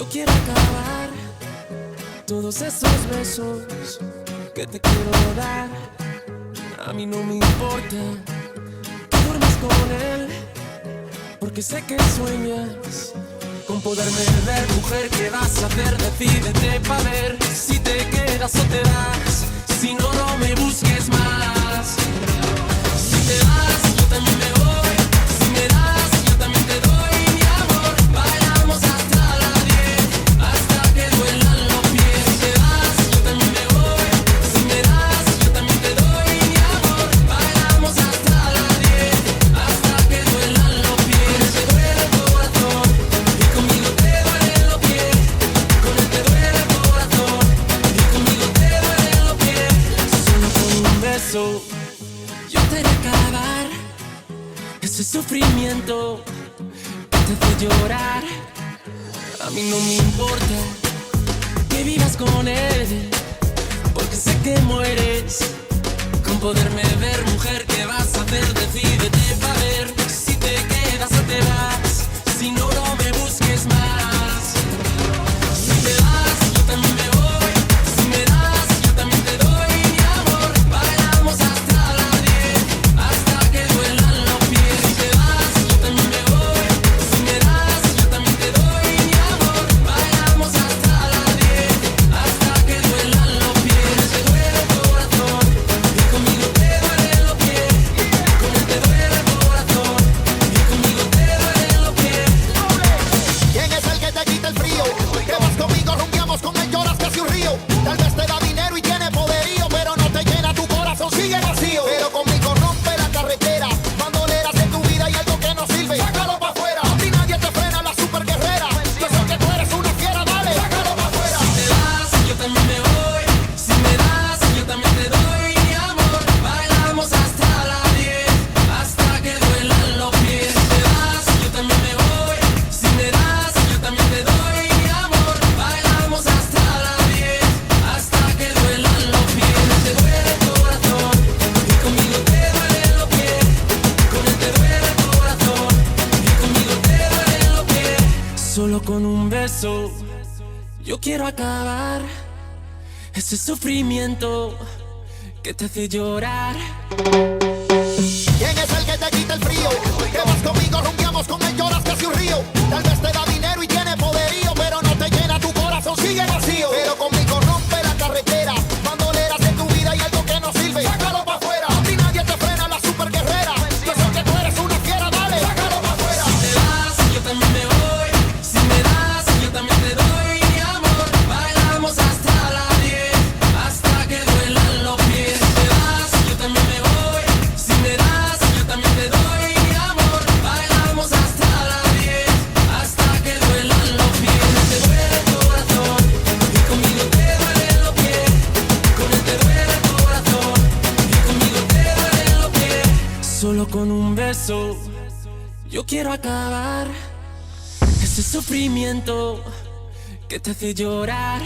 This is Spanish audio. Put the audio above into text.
quiero acabar todos esos besos que te quiero dar. A mí no me importa que duermas con él, porque sé que sueñas con poderme ver. Mujer, ¿qué vas a hacer? Decídete pa' ver si te quedas o te vas. Si no, no me busques más. Si te vas, yo también me voy. Si me das, yo también te doy mi amor. Bailamos hasta las 10, hasta que duelan los pies. Si te vas, yo también me voy. Si me das, yo también te doy mi amor. Bailamos hasta las 10, hasta que duelan los pies. Te duele el corazón y conmigo te duelen los pies. Con él te duele el corazón y conmigo te duelen los pies. Solo con un beso yo te haré acabar ese sufrimiento que te hace llorar. A mí no me importa que vivas con él, porque sé que mueres con poderme ver. Mujer, ¿qué vas a hacer? Decídete pa' ver si te quedas o te vas. Si no, no me busques más. Si te vas, yo también me voy. Si me das, yo también te doy mi amor. Bailamos hasta las 10, hasta que duelan los pies. Si te vas, yo también me voy. Si me das, yo también te doy mi amor. Bailamos hasta las 10, hasta que duelan los pies. Te duele el corazón y conmigo te duelen los pies. Con él te duele el corazón y conmigo te duelen los pies. ¿Quién es el que te quita el frío? Que vas conmigo, rumbiamos con él, lloras casi un río. Tal vez te da dinero y tiene poderío, pero no te llena, tu corazón sigue vacío. Pero conmigo rompe la carretera, bandoleras en tu vida y algo que no sirve. Sácalo pa' afuera, a ti nadie te frena, la super guerrera. Yo sé que tú eres una fiera, dale, sácalo pa' afuera. Si te vas, yo también me voy. Si me das, yo también te doy mi amor. Bailamos hasta las 10, hasta que duelan los pies. Si te vas, yo también me voy. Si me das, yo también te doy mi amor. Bailamos hasta las 10, hasta que duelan los pies. Te duele el corazón y conmigo te duelen los pies. Con él te duele el corazón y conmigo te duelen los pies. Solo con un beso yo quiero acabar ese sufrimiento que te hace llorar. ¿Quién es el que te quita el frío? Que vas conmigo, rumbiamos con él, lloras casi un río. Tal vez te da dinero y tiene poderío, pero no te llena, tu corazón sigue vacío. Pero conmigo rompe la carretera, bandoleras en tu vida y algo que no sirve. Sácalo pa' afuera, a ti nadie te frena, la super guerrera. Yo sé que tú eres una fiera, dale, sácalo pa' afuera. Si te vas, yo también me voy. Si me das, yo también te doy mi amor. Bailamos hasta las 10, hasta que duelan los pies. Si te vas, yo también me voy. Si me das, yo también te doy mi amor. Bailamos hasta las 10, hasta que duelan los pies. Te duele el corazón y conmigo te duelen los pies. Con él te duele el corazón y conmigo te duelen los pies. Solo con un beso yo quiero acabar ese sufrimiento que te hace llorar.